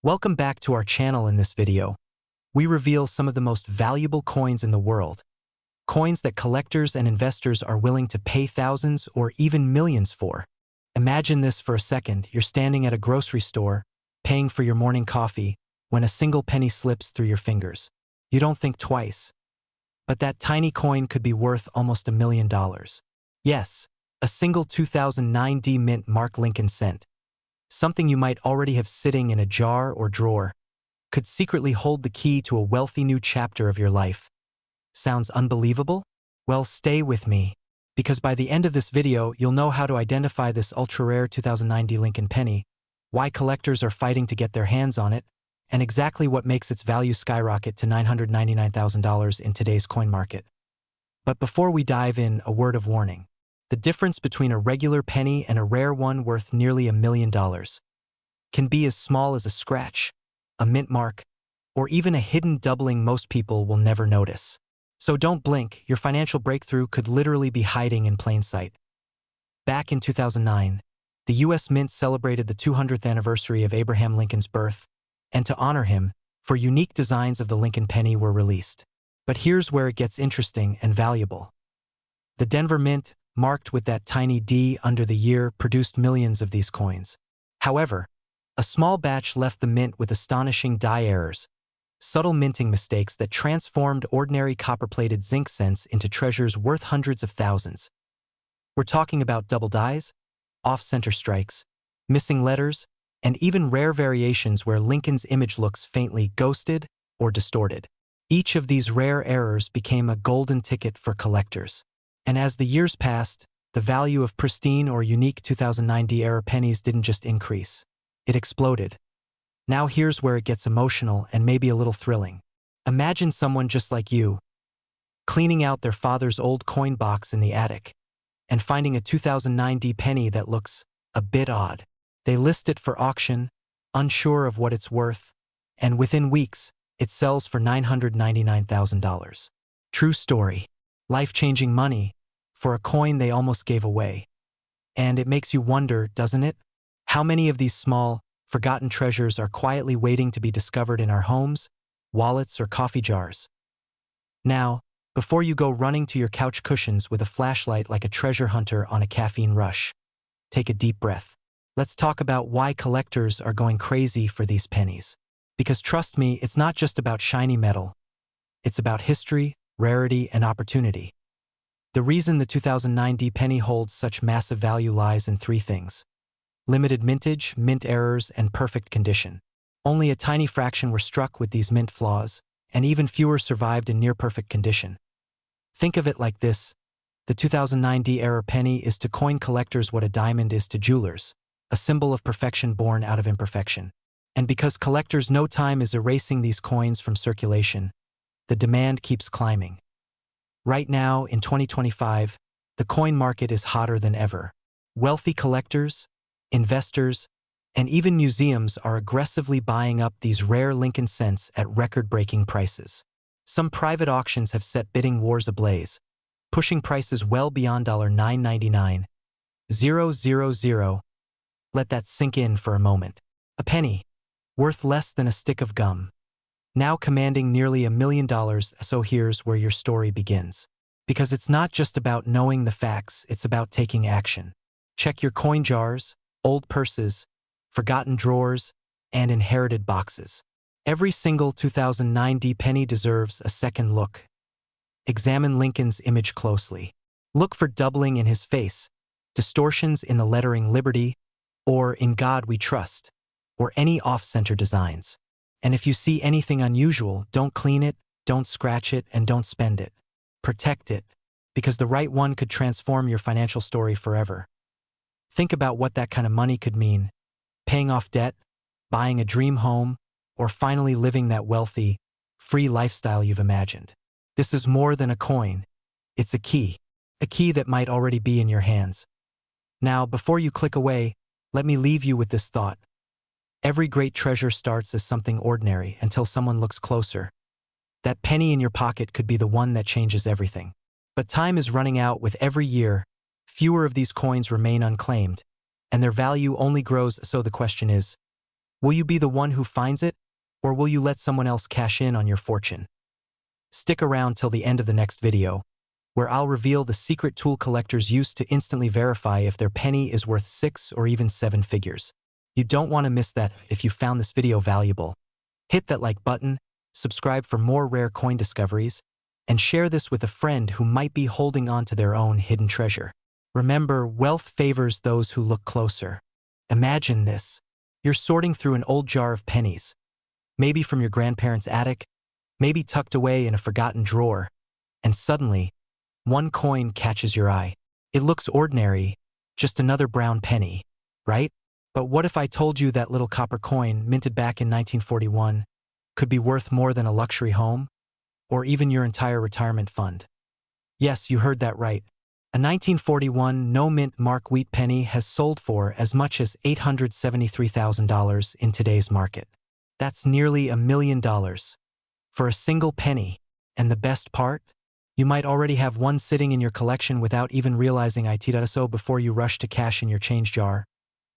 Welcome back to our channel. In this video, we reveal some of the most valuable coins in the world, coins that collectors and investors are willing to pay thousands or even millions for. Imagine this for a second. You're standing at a grocery store, paying for your morning coffee, when a single penny slips through your fingers. You don't think twice. But that tiny coin could be worth almost $1 million. Yes, a single 2009 D mint Mark Lincoln cent, something you might already have sitting in a jar or drawer, could secretly hold the key to a wealthy new chapter of your life. Sounds unbelievable? Well, stay with me, because by the end of this video, you'll know how to identify this ultra-rare 2009 D Lincoln penny, why collectors are fighting to get their hands on it, and exactly what makes its value skyrocket to $999,000 in today's coin market. But before we dive in, a word of warning. The difference between a regular penny and a rare one worth nearly $1 million can be as small as a scratch, a mint mark, or even a hidden doubling most people will never notice. So don't blink, your financial breakthrough could literally be hiding in plain sight. Back in 2009, the U.S. Mint celebrated the 200th anniversary of Abraham Lincoln's birth, and to honor him, four unique designs of the Lincoln penny were released. But here's where it gets interesting and valuable. The Denver Mint, marked with that tiny D under the year, produced millions of these coins. However, a small batch left the mint with astonishing die errors, subtle minting mistakes that transformed ordinary copper-plated zinc cents into treasures worth hundreds of thousands. We're talking about double dies, off-center strikes, missing letters, and even rare variations where Lincoln's image looks faintly ghosted or distorted. Each of these rare errors became a golden ticket for collectors. And as the years passed, the value of pristine or unique 2009 D-era pennies didn't just increase. It exploded. Now here's where it gets emotional and maybe a little thrilling. Imagine someone just like you, cleaning out their father's old coin box in the attic, and finding a 2009 D penny that looks a bit odd. They list it for auction, unsure of what it's worth, and within weeks, it sells for $999,000. True story. Life-changing money for a coin they almost gave away. And it makes you wonder, doesn't it? How many of these small, forgotten treasures are quietly waiting to be discovered in our homes, wallets, or coffee jars? Now, before you go running to your couch cushions with a flashlight like a treasure hunter on a caffeine rush, take a deep breath. Let's talk about why collectors are going crazy for these pennies. Because trust me, it's not just about shiny metal. It's about history, rarity, and opportunity. The reason the 2009 D penny holds such massive value lies in three things: limited mintage, mint errors, and perfect condition. Only a tiny fraction were struck with these mint flaws, and even fewer survived in near-perfect condition. Think of it like this: the 2009 D-era penny is to coin collectors what a diamond is to jewelers, a symbol of perfection born out of imperfection. And because collectors know time is erasing these coins from circulation, the demand keeps climbing. Right now, in 2025, the coin market is hotter than ever. Wealthy collectors, investors, and even museums are aggressively buying up these rare Lincoln cents at record-breaking prices. Some private auctions have set bidding wars ablaze, pushing prices well beyond $999,000. Let that sink in for a moment. A penny, worth less than a stick of gum, now commanding nearly $1 million. So here's where your story begins. Because it's not just about knowing the facts, it's about taking action. Check your coin jars, old purses, forgotten drawers, and inherited boxes. Every single 2009 D penny deserves a second look. Examine Lincoln's image closely. Look for doubling in his face, distortions in the lettering Liberty, or In God We Trust, or any off-center designs. And if you see anything unusual, don't clean it, don't scratch it, and don't spend it. Protect it, because the right one could transform your financial story forever. Think about what that kind of money could mean: paying off debt, buying a dream home, or finally living that wealthy, free lifestyle you've imagined. This is more than a coin. It's a key that might already be in your hands. Now, before you click away, let me leave you with this thought. Every great treasure starts as something ordinary until someone looks closer. That penny in your pocket could be the one that changes everything. But time is running out. With every year, fewer of these coins remain unclaimed, and their value only grows. So the question is, Will you be the one who finds it, or will you let someone else cash in on your fortune? Stick around till the end of the next video, where I'll reveal the secret tool collectors use to instantly verify if their penny is worth 6 or even 7 figures. You don't want to miss that. If you found this video valuable, hit that like button, subscribe for more rare coin discoveries, and share this with a friend who might be holding on to their own hidden treasure. Remember, wealth favors those who look closer. Imagine this. You're sorting through an old jar of pennies, maybe from your grandparents' attic, maybe tucked away in a forgotten drawer, and suddenly, one coin catches your eye. It looks ordinary, just another brown penny, right? But what if I told you that little copper coin, minted back in 1941, could be worth more than a luxury home, or even your entire retirement fund? Yes, you heard that right. A 1941 no-mint mark wheat penny has sold for as much as $873,000 in today's market. That's nearly $1 million for a single penny. And the best part? You might already have one sitting in your collection without even realizing it. So before you rush to cash in your change jar,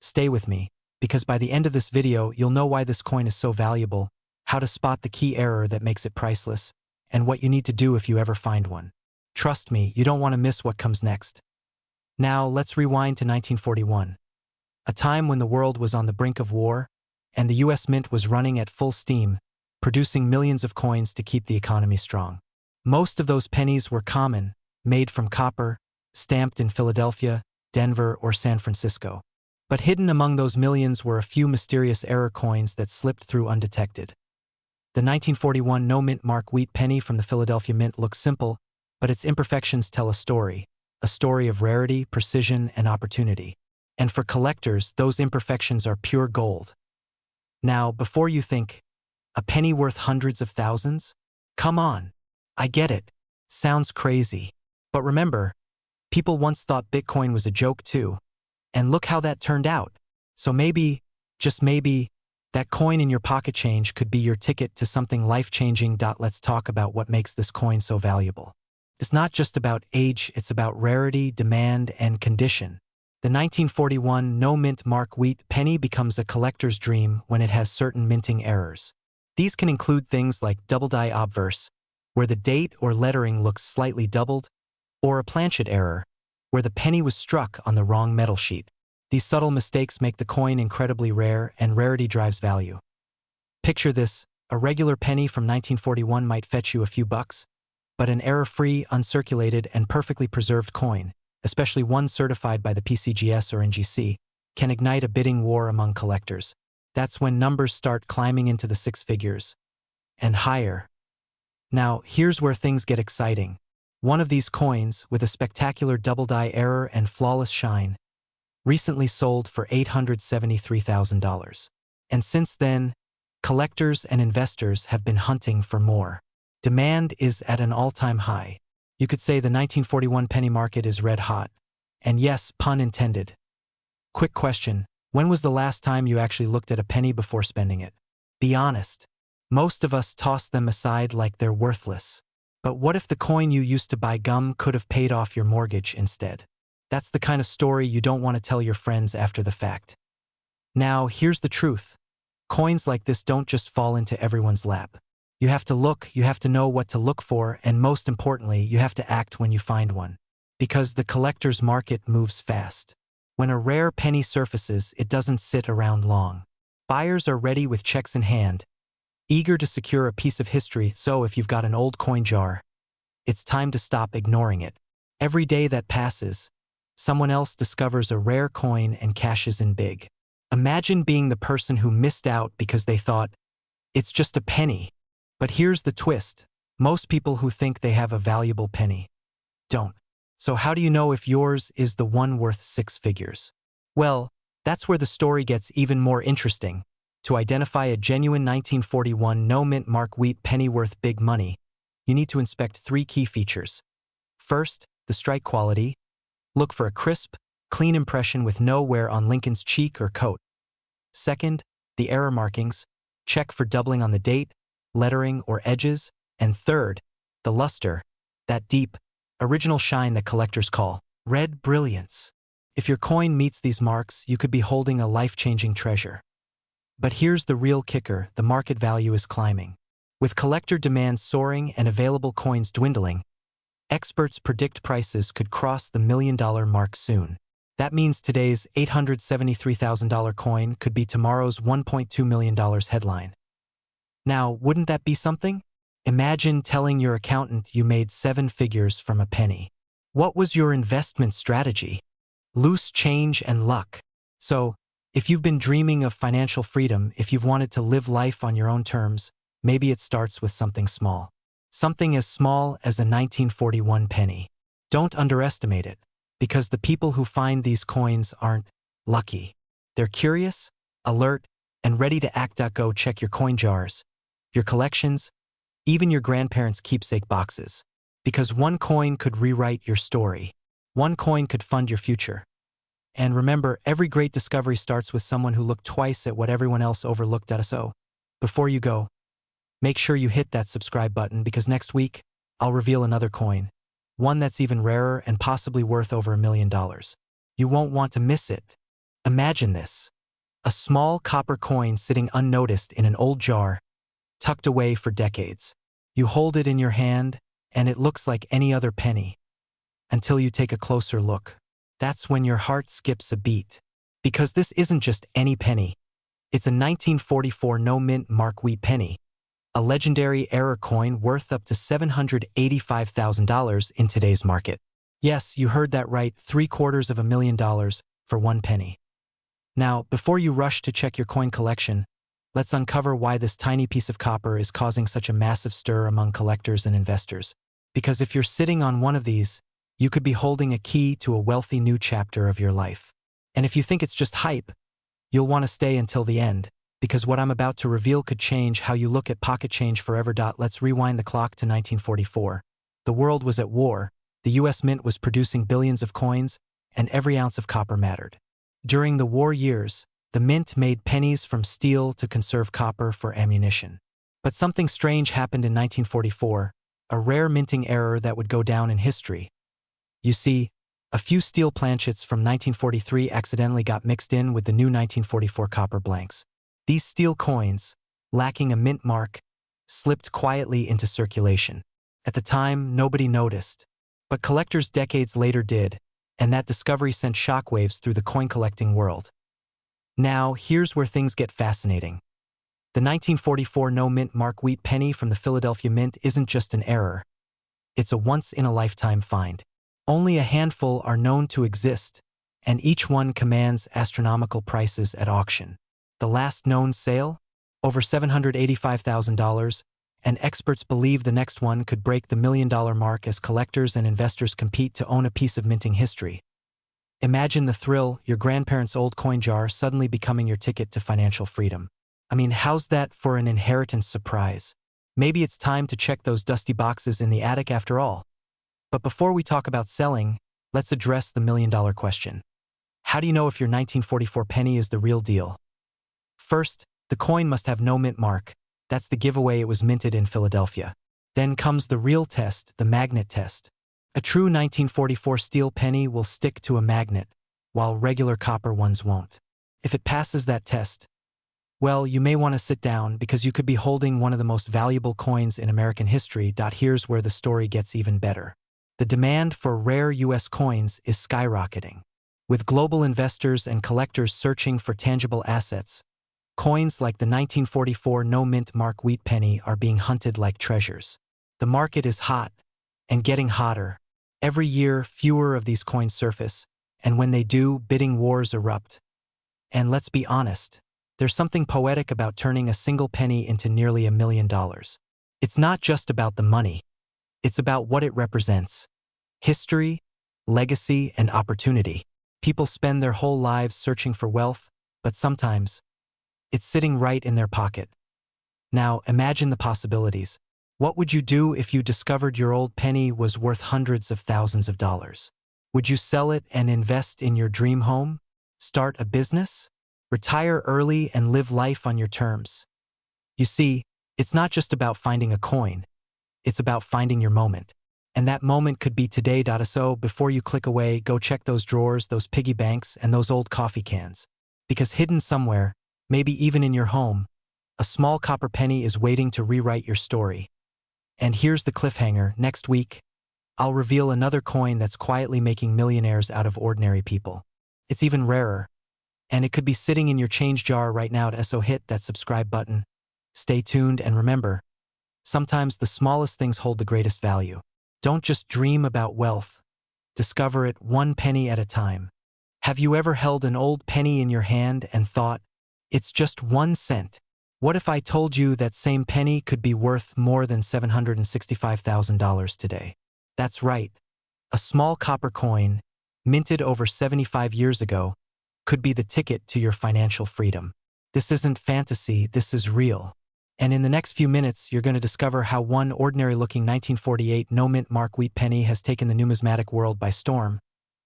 stay with me, because by the end of this video, you'll know why this coin is so valuable, how to spot the key error that makes it priceless, and what you need to do if you ever find one. Trust me, you don't want to miss what comes next. Now, let's rewind to 1941, a time when the world was on the brink of war, and the US Mint was running at full steam, producing millions of coins to keep the economy strong. Most of those pennies were common, made from copper, stamped in Philadelphia, Denver, or San Francisco. But hidden among those millions were a few mysterious error coins that slipped through undetected. The 1941 no-mint mark wheat penny from the Philadelphia Mint looks simple, but its imperfections tell a story of rarity, precision, and opportunity. And for collectors, those imperfections are pure gold. Now, before you think, a penny worth hundreds of thousands? Come on. I get it. Sounds crazy. But remember, people once thought Bitcoin was a joke too. And look how that turned out. So maybe, just maybe, that coin in your pocket change could be your ticket to something life-changing. Let's talk about what makes this coin so valuable. It's not just about age, it's about rarity, demand, and condition. The 1941 no-mint mark wheat penny becomes a collector's dream when it has certain minting errors. These can include things like double die obverse, where the date or lettering looks slightly doubled, or a planchet error, where the penny was struck on the wrong metal sheet. These subtle mistakes make the coin incredibly rare, and rarity drives value. Picture this: a regular penny from 1941 might fetch you a few bucks, but an error-free, uncirculated, and perfectly preserved coin, especially one certified by the PCGS or NGC, can ignite a bidding war among collectors. That's when numbers start climbing into the 6 figures and higher. Now, here's where things get exciting. One of these coins, with a spectacular double die error and flawless shine, recently sold for $873,000. And since then, collectors and investors have been hunting for more. Demand is at an all-time high. You could say the 1941 penny market is red hot. And yes, pun intended. Quick question: when was the last time you actually looked at a penny before spending it? Be honest. Most of us toss them aside like they're worthless. But what if the coin you used to buy gum could have paid off your mortgage instead? That's the kind of story you don't want to tell your friends after the fact. Now, here's the truth. Coins like this don't just fall into everyone's lap. You have to look, you have to know what to look for, and most importantly, you have to act when you find one. Because the collector's market moves fast. When a rare penny surfaces, it doesn't sit around long. Buyers are ready with checks in hand, eager to secure a piece of history. So if you've got an old coin jar, it's time to stop ignoring it. Every day that passes, someone else discovers a rare coin and cashes in big. Imagine being the person who missed out because they thought, it's just a penny. But here's the twist. Most people who think they have a valuable penny don't. So how do you know if yours is the one worth 6 figures? Well, that's where the story gets even more interesting. To identify a genuine 1941 no-mint mark wheat penny worth big money, you need to inspect 3 key features. First, the strike quality. Look for a crisp, clean impression with no wear on Lincoln's cheek or coat. Second, the error markings. Check for doubling on the date, lettering, or edges. And third, the luster, that deep, original shine that collectors call red brilliance. If your coin meets these marks, you could be holding a life-changing treasure. But here's the real kicker: the market value is climbing. With collector demand soaring and available coins dwindling, experts predict prices could cross the $1 million mark soon. That means today's $873,000 coin could be tomorrow's $1.2 million headline. Now, wouldn't that be something? Imagine telling your accountant you made 7 figures from a penny. What was your investment strategy? Loose change and luck. So, if you've been dreaming of financial freedom, if you've wanted to live life on your own terms, maybe it starts with something small. Something as small as a 1941 penny. Don't underestimate it, because the people who find these coins aren't lucky. They're curious, alert, and ready to act. Go check your coin jars, your collections, even your grandparents' keepsake boxes. Because one coin could rewrite your story. One coin could fund your future. And remember, every great discovery starts with someone who looked twice at what everyone else overlooked. So, before you go, make sure you hit that subscribe button, because next week, I'll reveal another coin. One that's even rarer and possibly worth over $1 million. You won't want to miss it. Imagine this: a small copper coin sitting unnoticed in an old jar, tucked away for decades. You hold it in your hand, and it looks like any other penny. Until you take a closer look. That's when your heart skips a beat. Because this isn't just any penny. It's a 1944 no-mint mark wheat penny, a legendary error coin worth up to $785,000 in today's market. Yes, you heard that right, $750,000 for 1 penny. Now, before you rush to check your coin collection, let's uncover why this tiny piece of copper is causing such a massive stir among collectors and investors. Because if you're sitting on one of these, you could be holding a key to a wealthy new chapter of your life. And if you think it's just hype, you'll want to stay until the end, because what I'm about to reveal could change how you look at pocket change forever. Let's rewind the clock to 1944. The world was at war, the US Mint was producing billions of coins, and every ounce of copper mattered. During the war years, the Mint made pennies from steel to conserve copper for ammunition. But something strange happened in 1944, a rare minting error that would go down in history. You see, a few steel planchets from 1943 accidentally got mixed in with the new 1944 copper blanks. These steel coins, lacking a mint mark, slipped quietly into circulation. At the time, nobody noticed, but collectors decades later did, and that discovery sent shockwaves through the coin-collecting world. Now, here's where things get fascinating. The 1944 no-mint mark wheat penny from the Philadelphia Mint isn't just an error. It's a once-in-a-lifetime find. Only a handful are known to exist, and each one commands astronomical prices at auction. The last known sale? Over $785,000, and experts believe the next one could break the $1 million mark as collectors and investors compete to own a piece of minting history. Imagine the thrill, your grandparents' old coin jar suddenly becoming your ticket to financial freedom. I mean, how's that for an inheritance surprise? Maybe it's time to check those dusty boxes in the attic after all. But before we talk about selling, let's address the $1 million question. How do you know if your 1944 penny is the real deal? First, the coin must have no mint mark. That's the giveaway it was minted in Philadelphia. Then comes the real test, the magnet test. A true 1944 steel penny will stick to a magnet, while regular copper ones won't. If it passes that test, well, you may want to sit down, because you could be holding one of the most valuable coins in American history. Here's where the story gets even better. The demand for rare US coins is skyrocketing. With global investors and collectors searching for tangible assets, coins like the 1944 no-mint mark wheat penny are being hunted like treasures. The market is hot, and getting hotter. Every year, fewer of these coins surface, and when they do, bidding wars erupt. And let's be honest, there's something poetic about turning a single penny into nearly $1 million. It's not just about the money. It's about what it represents. History, legacy, and opportunity. People spend their whole lives searching for wealth, but sometimes, it's sitting right in their pocket. Now, imagine the possibilities. What would you do if you discovered your old penny was worth hundreds of thousands of dollars? Would you sell it and invest in your dream home? Start a business? Retire early and live life on your terms? You see, it's not just about finding a coin. It's about finding your moment. And that moment could be today. So before you click away, go check those drawers, those piggy banks, and those old coffee cans. Because hidden somewhere, maybe even in your home, a small copper penny is waiting to rewrite your story. And here's the cliffhanger: next week, I'll reveal another coin that's quietly making millionaires out of ordinary people. It's even rarer, and it could be sitting in your change jar right now. So hit that subscribe button. Stay tuned, and remember, sometimes the smallest things hold the greatest value. Don't just dream about wealth. Discover it one penny at a time. Have you ever held an old penny in your hand and thought, it's just 1 cent? What if I told you that same penny could be worth more than $765,000 today? That's right. A small copper coin, minted over 75 years ago, could be the ticket to your financial freedom. This isn't fantasy, this is real. And in the next few minutes, you're going to discover how one ordinary-looking 1948 no-mint mark wheat penny has taken the numismatic world by storm,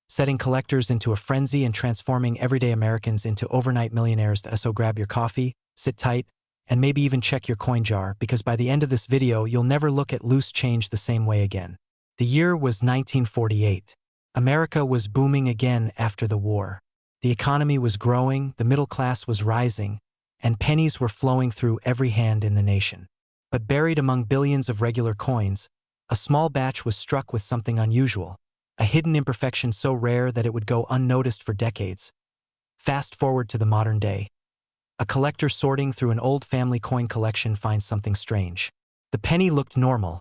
setting collectors into a frenzy and transforming everyday Americans into overnight millionaires. So grab your coffee, sit tight, and maybe even check your coin jar, because by the end of this video, you'll never look at loose change the same way again. The year was 1948. America was booming again after the war. The economy was growing, the middle class was rising, and pennies were flowing through every hand in the nation. But buried among billions of regular coins, a small batch was struck with something unusual, a hidden imperfection so rare that it would go unnoticed for decades. Fast forward to the modern day. A collector sorting through an old family coin collection finds something strange. The penny looked normal.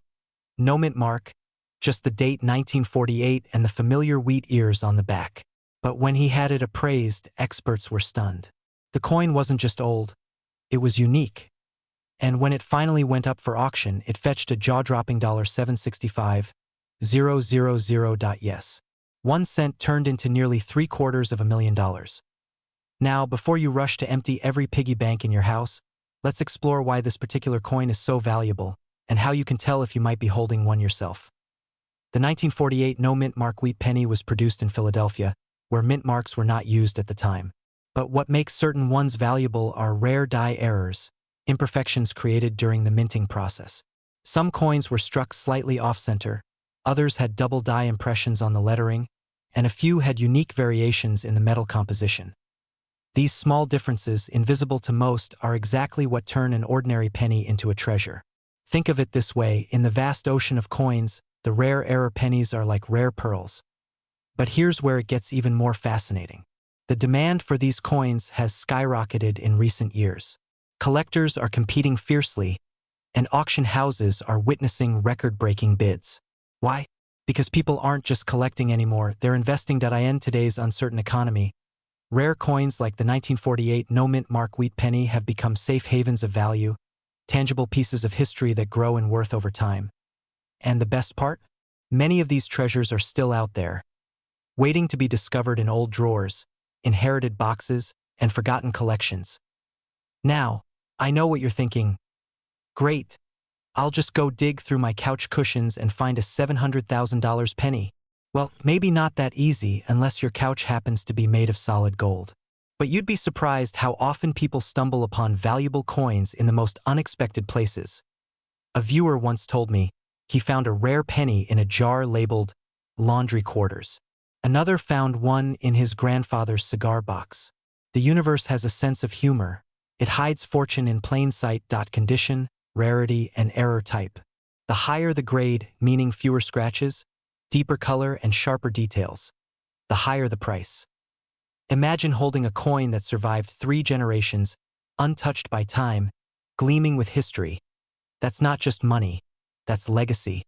No mint mark, just the date 1948 and the familiar wheat ears on the back. But when he had it appraised, experts were stunned. The coin wasn't just old, it was unique. And when it finally went up for auction, it fetched a jaw-dropping $765,000. Yes. 1 cent turned into nearly $750,000. Now, before you rush to empty every piggy bank in your house, let's explore why this particular coin is so valuable and how you can tell if you might be holding one yourself. The 1948 no-mint mark wheat penny was produced in Philadelphia, where mint marks were not used at the time. But what makes certain ones valuable are rare die errors, imperfections created during the minting process. Some coins were struck slightly off-center, others had double die impressions on the lettering, and a few had unique variations in the metal composition. These small differences, invisible to most, are exactly what turn an ordinary penny into a treasure. Think of it this way: in the vast ocean of coins, the rare error pennies are like rare pearls. But here's where it gets even more fascinating. The demand for these coins has skyrocketed in recent years. Collectors are competing fiercely, and auction houses are witnessing record-breaking bids. Why? Because people aren't just collecting anymore, they're investing. In today's uncertain economy, rare coins like the 1948 no-mint mark wheat penny have become safe havens of value, tangible pieces of history that grow in worth over time. And the best part? Many of these treasures are still out there, waiting to be discovered in old drawers, inherited boxes, and forgotten collections. Now, I know what you're thinking. Great, I'll just go dig through my couch cushions and find a $700,000 penny. Well, maybe not that easy unless your couch happens to be made of solid gold. But you'd be surprised how often people stumble upon valuable coins in the most unexpected places. A viewer once told me he found a rare penny in a jar labeled laundry quarters. Another found one in his grandfather's cigar box. The universe has a sense of humor. It hides fortune in plain sight. Condition, rarity, and error type. The higher the grade, meaning fewer scratches, deeper color, and sharper details, the higher the price. Imagine holding a coin that survived 3 generations, untouched by time, gleaming with history. That's not just money, that's legacy.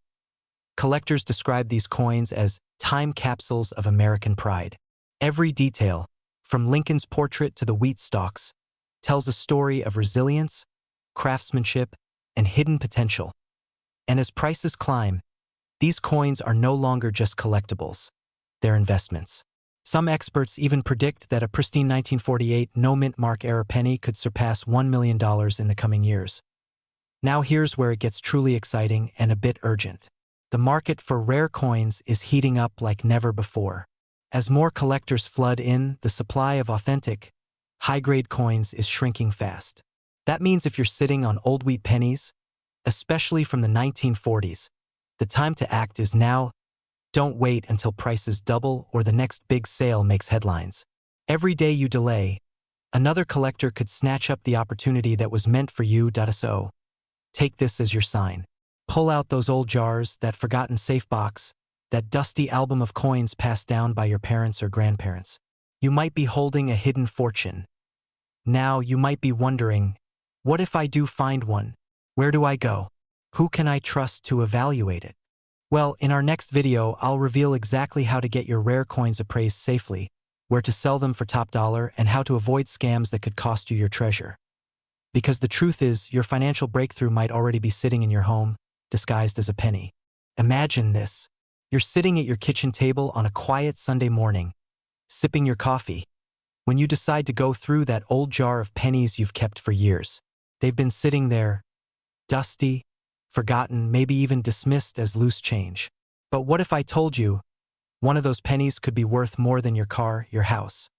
Collectors describe these coins as time capsules of American pride. Every detail, from Lincoln's portrait to the wheat stalks, tells a story of resilience, craftsmanship, and hidden potential. And as prices climb, these coins are no longer just collectibles, they're investments. Some experts even predict that a pristine 1948 no-mint mark era penny could surpass $1 million in the coming years. Now here's where it gets truly exciting and a bit urgent. The market for rare coins is heating up like never before. As more collectors flood in, the supply of authentic, high-grade coins is shrinking fast. That means if you're sitting on old wheat pennies, especially from the 1940s, the time to act is now. Don't wait until prices double or the next big sale makes headlines. Every day you delay, Another collector could snatch up the opportunity that was meant for you. So, take this as your sign. Pull out those old jars, that forgotten safe box, that dusty album of coins passed down by your parents or grandparents. You might be holding a hidden fortune. Now you might be wondering, what if I do find one? Where do I go? Who can I trust to evaluate it? Well, in our next video, I'll reveal exactly how to get your rare coins appraised safely, where to sell them for top dollar, and how to avoid scams that could cost you your treasure. Because the truth is, your financial breakthrough might already be sitting in your home, disguised as a penny. Imagine this. You're sitting at your kitchen table on a quiet Sunday morning, sipping your coffee, when you decide to go through that old jar of pennies you've kept for years. They've been sitting there, dusty, forgotten, maybe even dismissed as loose change. But what if I told you one of those pennies could be worth more than your car, your house,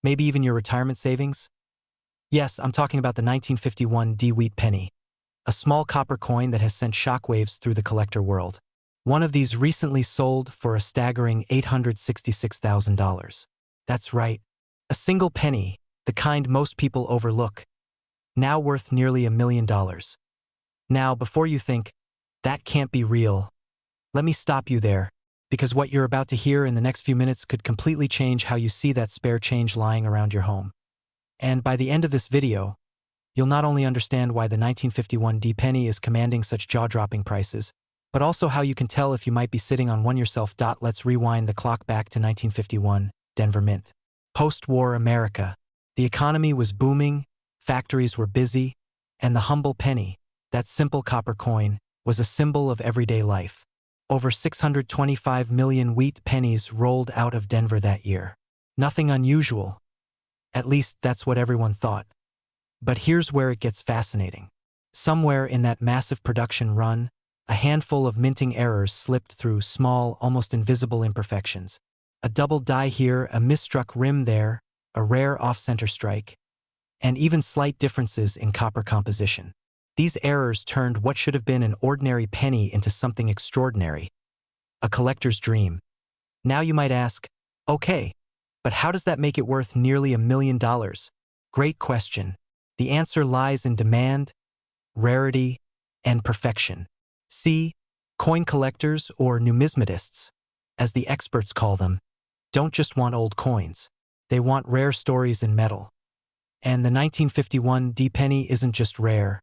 maybe even your retirement savings? Yes, I'm talking about the 1951 wheat penny, a small copper coin that has sent shockwaves through the collector world. One of these recently sold for a staggering $866,000. That's right, a single penny, the kind most people overlook, now worth nearly $1 million. Now, before you think, that can't be real, let me stop you there, because what you're about to hear in the next few minutes could completely change how you see that spare change lying around your home. And by the end of this video, you'll not only understand why the 1951 penny is commanding such jaw-dropping prices, but also how you can tell if you might be sitting on one yourself. Let's rewind the clock back to 1951, Denver Mint. Post-war America. The economy was booming, factories were busy, and the humble penny, that simple copper coin, was a symbol of everyday life. Over 625 million wheat pennies rolled out of Denver that year. Nothing unusual. At least that's what everyone thought. But here's where it gets fascinating. Somewhere in that massive production run, a handful of minting errors slipped through, small, almost invisible imperfections. A double die here, a misstruck rim there, a rare off-center strike, and even slight differences in copper composition. These errors turned what should have been an ordinary penny into something extraordinary, a collector's dream. Now you might ask, okay, but how does that make it worth nearly $1 million? Great question. The answer lies in demand, rarity, and perfection. See, coin collectors, or numismatists, as the experts call them, don't just want old coins. They want rare stories in metal. And the 1951 penny isn't just rare,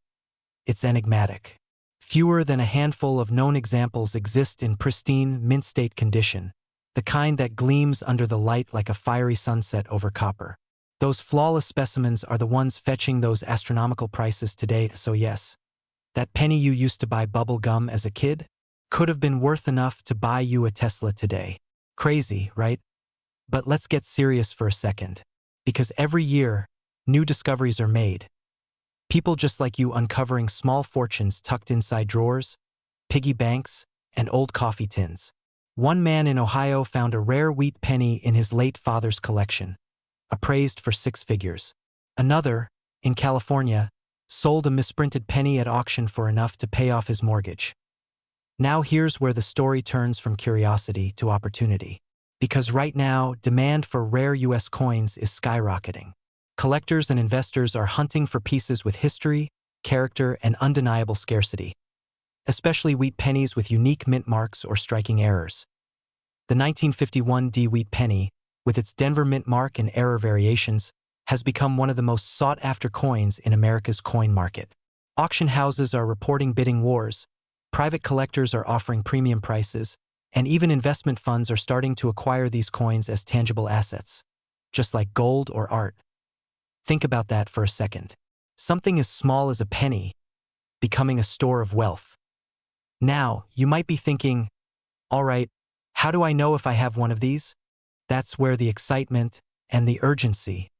it's enigmatic. Fewer than a handful of known examples exist in pristine, mint-state condition, the kind that gleams under the light like a fiery sunset over copper. Those flawless specimens are the ones fetching those astronomical prices today. So yes, that penny you used to buy bubble gum as a kid could have been worth enough to buy you a Tesla today. Crazy, right? But let's get serious for a second, because every year, new discoveries are made. People just like you uncovering small fortunes tucked inside drawers, piggy banks, and old coffee tins. One man in Ohio found a rare wheat penny in his late father's collection, appraised for 6 figures. Another, in California, sold a misprinted penny at auction for enough to pay off his mortgage. Now here's where the story turns from curiosity to opportunity. Because right now, demand for rare U.S. coins is skyrocketing. Collectors and investors are hunting for pieces with history, character, and undeniable scarcity, especially wheat pennies with unique mint marks or striking errors. The 1951 wheat penny, with its Denver mint mark and error variations, has become one of the most sought-after coins in America's coin market. Auction houses are reporting bidding wars, private collectors are offering premium prices, and even investment funds are starting to acquire these coins as tangible assets, just like gold or art. Think about that for a second. Something as small as a penny becoming a store of wealth. Now, you might be thinking, all right, how do I know if I have one of these? That's where the excitement and the urgency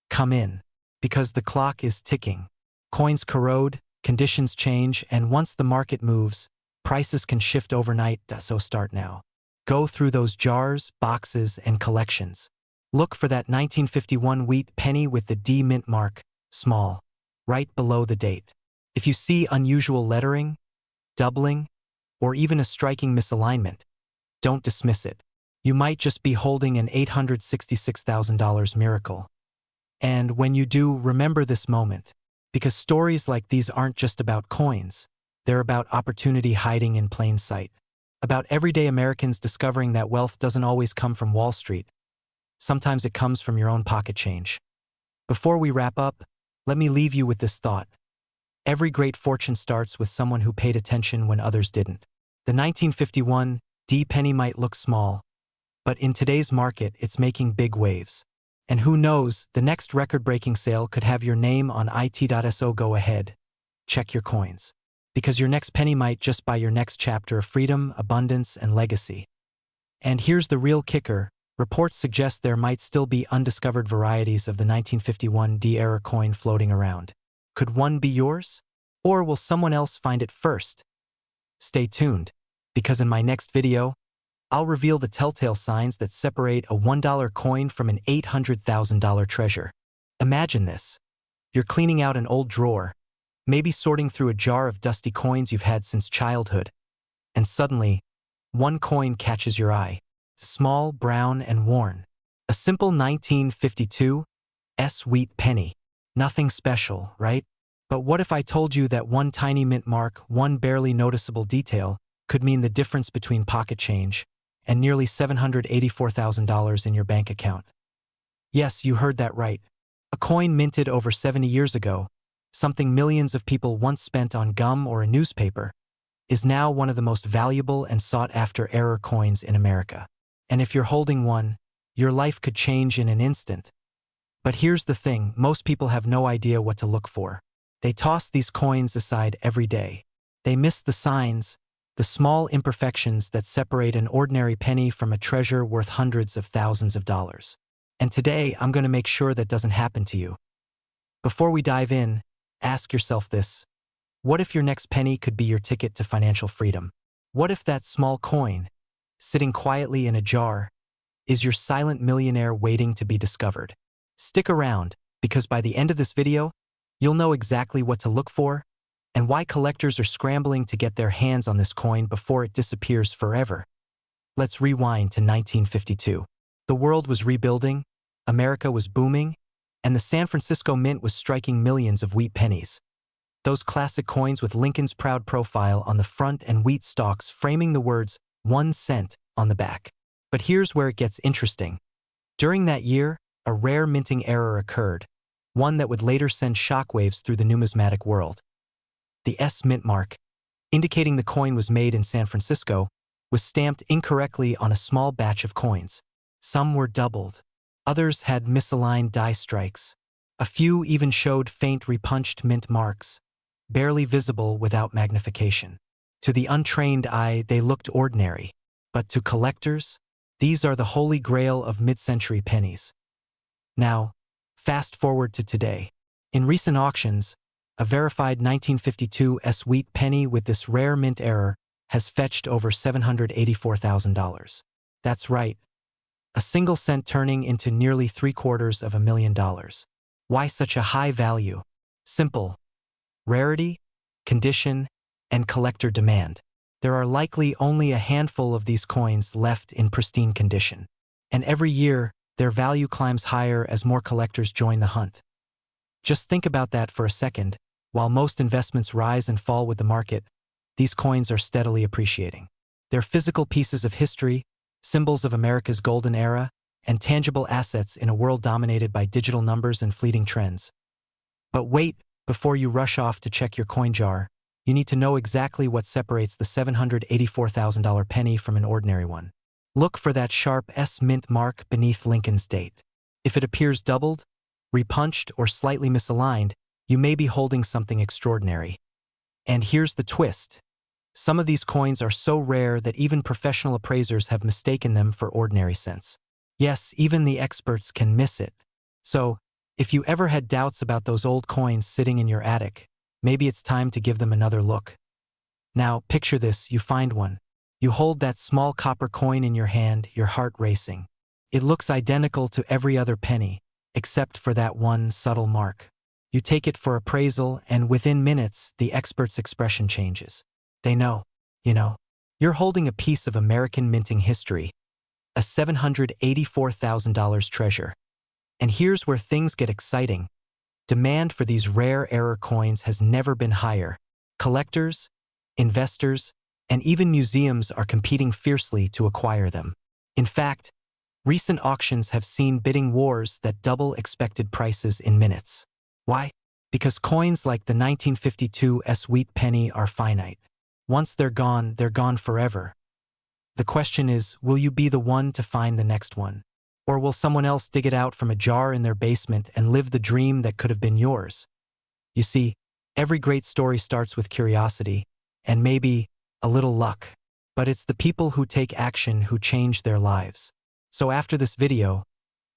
come in, because the clock is ticking. Coins corrode, conditions change, and once the market moves, prices can shift overnight. So start now. Go through those jars, boxes, and collections. Look for that 1951 wheat penny with the D mint mark, small, right below the date. If you see unusual lettering, doubling, or even a striking misalignment, don't dismiss it. You might just be holding an $866,000 miracle. And when you do, remember this moment. Because stories like these aren't just about coins. They're about opportunity hiding in plain sight. About everyday Americans discovering that wealth doesn't always come from Wall Street. Sometimes it comes from your own pocket change. Before we wrap up, let me leave you with this thought. Every great fortune starts with someone who paid attention when others didn't. The 1951 D penny might look small, but in today's market, it's making big waves. And who knows, the next record-breaking sale could have your name on it.so. Go ahead, check your coins. Because your next penny might just buy your next chapter of freedom, abundance, and legacy. And here's the real kicker. Reports suggest there might still be undiscovered varieties of the 1951 D-era coin floating around. Could one be yours? Or will someone else find it first? Stay tuned, because in my next video, I'll reveal the telltale signs that separate a $1 coin from an $800,000 treasure. Imagine this. You're cleaning out an old drawer, maybe sorting through a jar of dusty coins you've had since childhood. And suddenly, one coin catches your eye. Small, brown, and worn. A simple 1952 wheat penny. Nothing special, right? But what if I told you that one tiny mint mark, one barely noticeable detail, could mean the difference between pocket change and nearly $784,000 in your bank account? Yes, you heard that right. A coin minted over 70 years ago, something millions of people once spent on gum or a newspaper, is now one of the most valuable and sought-after era coins in America. And if you're holding one, your life could change in an instant. But here's the thing, most people have no idea what to look for. They toss these coins aside every day. They miss the signs, the small imperfections that separate an ordinary penny from a treasure worth hundreds of thousands of dollars. And today, I'm going to make sure that doesn't happen to you. Before we dive in, ask yourself this. What if your next penny could be your ticket to financial freedom? What if that small coin, sitting quietly in a jar, is your silent millionaire waiting to be discovered? Stick around, because by the end of this video, you'll know exactly what to look for and why collectors are scrambling to get their hands on this coin before it disappears forever. Let's rewind to 1952. The world was rebuilding, America was booming, and the San Francisco Mint was striking millions of wheat pennies. Those classic coins with Lincoln's proud profile on the front and wheat stalks framing the words 1 cent on the back. But here's where it gets interesting. During that year, a rare minting error occurred, one that would later send shockwaves through the numismatic world. The S mint mark, indicating the coin was made in San Francisco, was stamped incorrectly on a small batch of coins. Some were doubled. Others had misaligned die strikes. A few even showed faint repunched mint marks, barely visible without magnification. To the untrained eye, they looked ordinary. But to collectors, these are the holy grail of mid-century pennies. Now, fast forward to today. In recent auctions, a verified 1952 wheat penny with this rare mint error has fetched over $784,000. That's right, a single cent turning into nearly $750,000. Why such a high value? Simple. Rarity, condition, and collector demand. There are likely only a handful of these coins left in pristine condition. And every year, their value climbs higher as more collectors join the hunt. Just think about that for a second. While most investments rise and fall with the market, these coins are steadily appreciating. They're physical pieces of history, symbols of America's golden era, and tangible assets in a world dominated by digital numbers and fleeting trends. But wait, before you rush off to check your coin jar, you need to know exactly what separates the $784,000 penny from an ordinary one. Look for that sharp S mint mark beneath Lincoln's date. If it appears doubled, repunched, or slightly misaligned, you may be holding something extraordinary. And here's the twist. Some of these coins are so rare that even professional appraisers have mistaken them for ordinary cents. Yes, even the experts can miss it. So, if you ever had doubts about those old coins sitting in your attic, maybe it's time to give them another look. Now, picture this, you find one. You hold that small copper coin in your hand, your heart racing. It looks identical to every other penny, except for that one subtle mark. You take it for appraisal, and within minutes, the expert's expression changes. They know, you're holding a piece of American minting history, a $784,000 treasure. And here's where things get exciting. Demand for these rare error coins has never been higher. Collectors, investors, and even museums are competing fiercely to acquire them. In fact, recent auctions have seen bidding wars that double expected prices in minutes. Why? Because coins like the 1952 wheat penny are finite. Once they're gone forever. The question is, will you be the one to find the next one? Or will someone else dig it out from a jar in their basement and live the dream that could have been yours? You see, every great story starts with curiosity, and maybe a little luck. But it's the people who take action who change their lives. So after this video,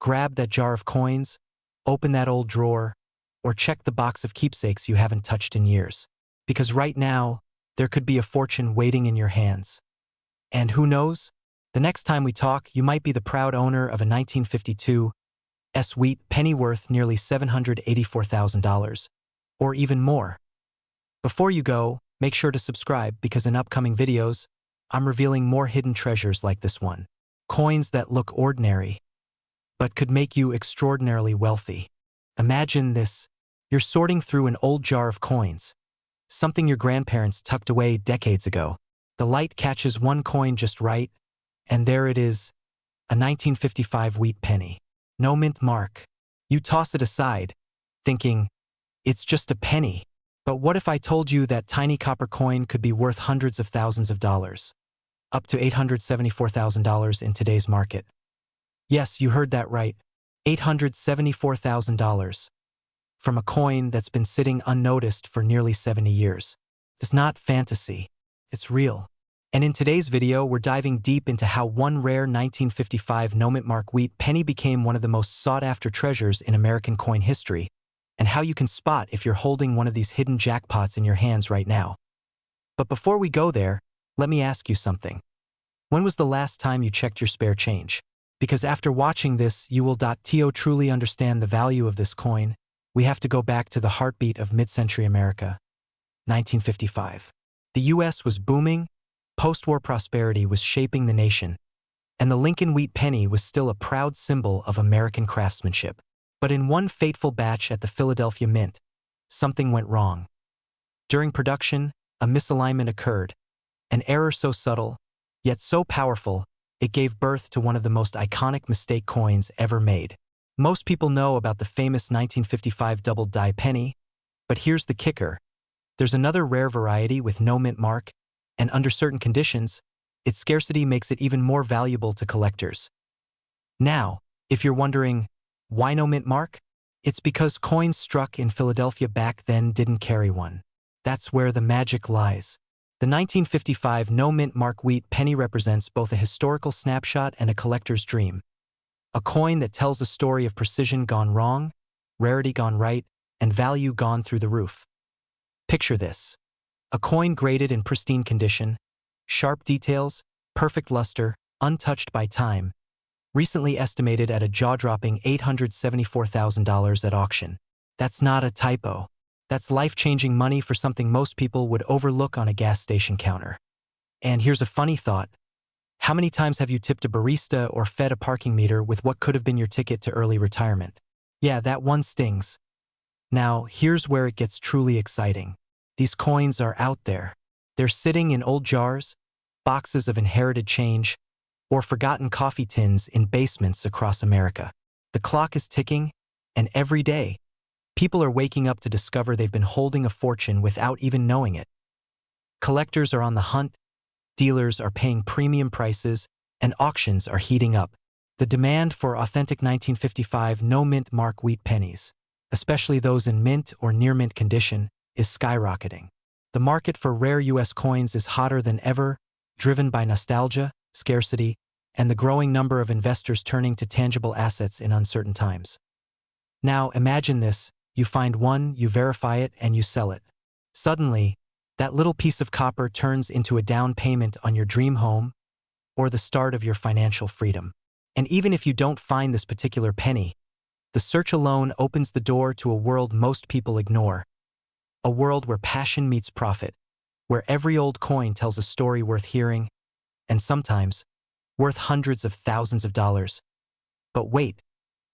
grab that jar of coins, open that old drawer, or check the box of keepsakes you haven't touched in years. Because right now, there could be a fortune waiting in your hands. And who knows? The next time we talk, you might be the proud owner of a 1952 wheat penny worth nearly $784,000, or even more. Before you go, make sure to subscribe because in upcoming videos, I'm revealing more hidden treasures like this one. Coins that look ordinary, but could make you extraordinarily wealthy. Imagine this. You're sorting through an old jar of coins, something your grandparents tucked away decades ago. The light catches one coin just right, and there it is, a 1955 wheat penny. No mint mark. You toss it aside, thinking, it's just a penny. But what if I told you that tiny copper coin could be worth hundreds of thousands of dollars? Up to $874,000 in today's market. Yes, you heard that right. $874,000. From a coin that's been sitting unnoticed for nearly 70 years. It's not fantasy. It's real. And in today's video, we're diving deep into how one rare 1955 no-mint mark wheat penny became one of the most sought-after treasures in American coin history, and how you can spot if you're holding one of these hidden jackpots in your hands right now. But before we go there, let me ask you something. When was the last time you checked your spare change? Because after watching this, you will truly understand the value of this coin. We have to go back to the heartbeat of mid-century America, 1955. The U.S. was booming, post-war prosperity was shaping the nation, and the Lincoln wheat penny was still a proud symbol of American craftsmanship. But in one fateful batch at the Philadelphia Mint, something went wrong. During production, a misalignment occurred, an error so subtle, yet so powerful, it gave birth to one of the most iconic mistake coins ever made. Most people know about the famous 1955 double-die penny, but here's the kicker. There's another rare variety with no mint mark, and under certain conditions, its scarcity makes it even more valuable to collectors. Now, if you're wondering, why no mint mark? It's because coins struck in Philadelphia back then didn't carry one. That's where the magic lies. The 1955 no mint mark wheat penny represents both a historical snapshot and a collector's dream. A coin that tells a story of precision gone wrong, rarity gone right, and value gone through the roof. Picture this. A coin graded in pristine condition, sharp details, perfect luster, untouched by time, recently estimated at a jaw-dropping $874,000 at auction. That's not a typo. That's life-changing money for something most people would overlook on a gas station counter. And here's a funny thought. How many times have you tipped a barista or fed a parking meter with what could have been your ticket to early retirement? Yeah, that one stings. Now, here's where it gets truly exciting. These coins are out there. They're sitting in old jars, boxes of inherited change, or forgotten coffee tins in basements across America. The clock is ticking, and every day, people are waking up to discover they've been holding a fortune without even knowing it. Collectors are on the hunt, dealers are paying premium prices, and auctions are heating up. The demand for authentic 1955 no-mint mark wheat pennies, especially those in mint or near-mint condition, is skyrocketing. The market for rare U.S. coins is hotter than ever, driven by nostalgia, scarcity, and the growing number of investors turning to tangible assets in uncertain times. Now, imagine this. You find one, you verify it, and you sell it. Suddenly, that little piece of copper turns into a down payment on your dream home or the start of your financial freedom. And even if you don't find this particular penny, the search alone opens the door to a world most people ignore. A world where passion meets profit, where every old coin tells a story worth hearing, and sometimes worth hundreds of thousands of dollars. But wait,